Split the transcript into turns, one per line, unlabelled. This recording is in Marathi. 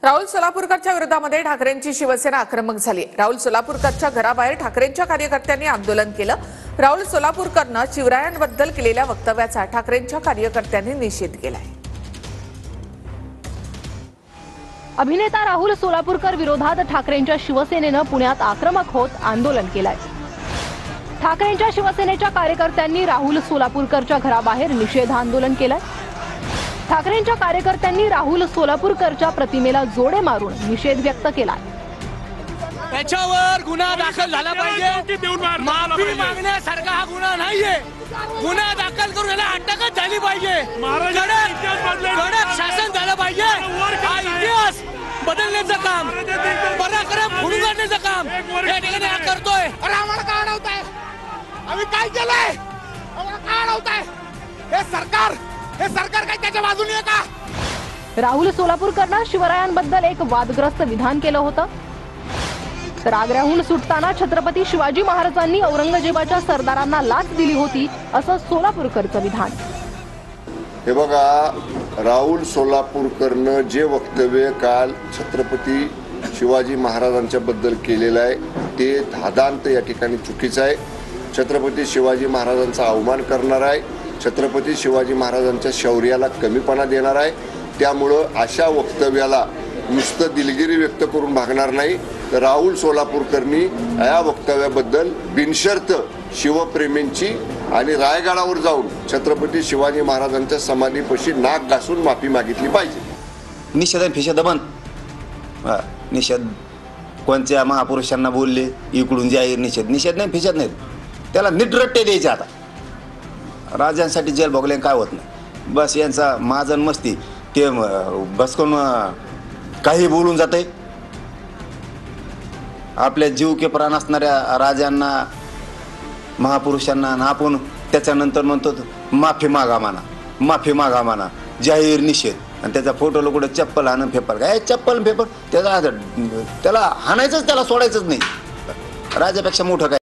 राहुल सोलापूरकरच्या विरोधामध्ये ठाकरेंची शिवसेना आक्रमक झाली। राहुल सोलापूरकरच्या घराबाहेर ठाकरेंच्या कार्यकर्त्यांनी आंदोलन केलं। राहुल सोलापूरकरनं शिवरायांबद्दल केलेल्या वक्तव्याचा ठाकरेंच्या कार्यकर्त्यांनी निषेध केलाय।
अभिनेता राहुल सोलापूरकर विरोधात ठाकरेंच्या शिवसेनेनं पुण्यात आक्रमक होत आंदोलन केलंय। ठाकरेंच्या शिवसेनेच्या कार्यकर्त्यांनी राहुल सोलापूरकरच्या घराबाहेर निषेध आंदोलन केलंय। ठाकरेंच्या कार्यकर्त्यांनी राहुल सोलापूरकरच्या प्रतिमेला जोडे मारून निषेध व्यक्त केला।
त्याच्यावर गुन्हा दाखल झाला पाहिजे। माफी मागण्यासारखा हा गुन्हा नाहीये। गुन्हा दाखल करून याला अटकच झाली पाहिजे। कडक शासन झालं पाहिजे। हा इतिहास बदलण्याचं काम, पराक्रम फोडून काढण्याचं काम या ठिकाणी हा करतोय।
अरे आम्हाला काय अडवताय? आम्ही काय केलंय? आम्हाला काय अडवताय? हे सरकार काय त्याच्या बाजूने आहे का?
राहुल सोलापूरकरनं शिवरायांबद्दल एक वादग्रस्त विधान केलं होतं। तर आग्र्याहून सुटताना छत्रपती शिवाजी महाराजांनी औरंगजेबाच्या सरदारांना लाच दिली होती असं सोलापूरकरचं विधान।
हे बघा, राहुल सोलापूरकरनं जे वक्तव्य काल छत्रपती शिवाजी महाराजांच्या बद्दल केलेलं आहे ते धादांत या ठिकाणी चुकीचं आहे। छत्रपती शिवाजी महाराजांचा अवमान करणार आहे, छत्रपती शिवाजी महाराजांच्या शौर्याला कमीपणा देणार आहे। त्यामुळं अशा वक्तव्याला नुसतं दिलगिरी व्यक्त करून भागणार नाही। तर राहुल सोलापूरकरनी या वक्तव्याबद्दल बिनशर्त शिवप्रेमींची आणि रायगडावर जाऊन छत्रपती शिवाजी महाराजांच्या समाधीपाशी नाक घासून माफी मागितली पाहिजे।
निषेध आणि फिषेध बंद। निषेध कोणत्या महापुरुषांना बोलले, इकडून जाहीर निषेध नाही, फिषेध नाही, त्याला नीटरट्टे द्यायचे। आता राजांसाठी जेल भोगले काय होत नाही, बस यांचा महाजन मस्ती ते बसकून काही बोलून जाते। आपल्या जीव के प्राण असणाऱ्या राजांना, महापुरुषांना आपण त्याच्यानंतर म्हणतो माफी मागा म्हणा, जाहीर निषेध। आणि त्याचा फोटो लोक चप्पल हाणून फेपर, काय चप्पल फेपर, त्याला हाणायचंच, त्याला सोडायचंच नाही। राजापेक्षा मोठं काय।